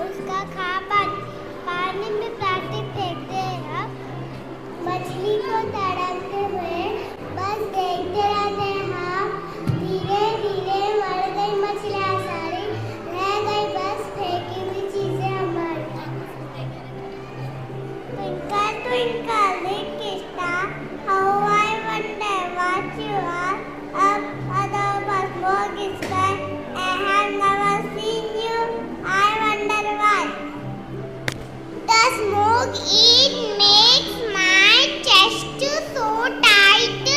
उसका खा पानी में प्लास्टिक फेंकते हैं हम। मछली को तड़पते हुए बस देखते रहते हैं हम। धीरे धीरे मर गई मछलियाँ सारी, रह गई बस फेंकी हुई चीजें हमारी। Twinkle twinkle little star, how I wonder what you are. Up above a smoky sky, I have never seen you. I wonder why. The smoke it makes my chest so tight.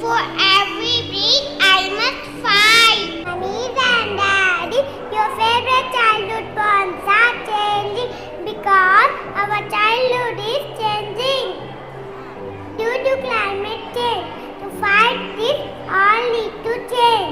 For every breath I must fight. Mommies and Daddy, your favorite childhood bonds are changing because our childhood is changing due to climate change. To fight this, all need to change.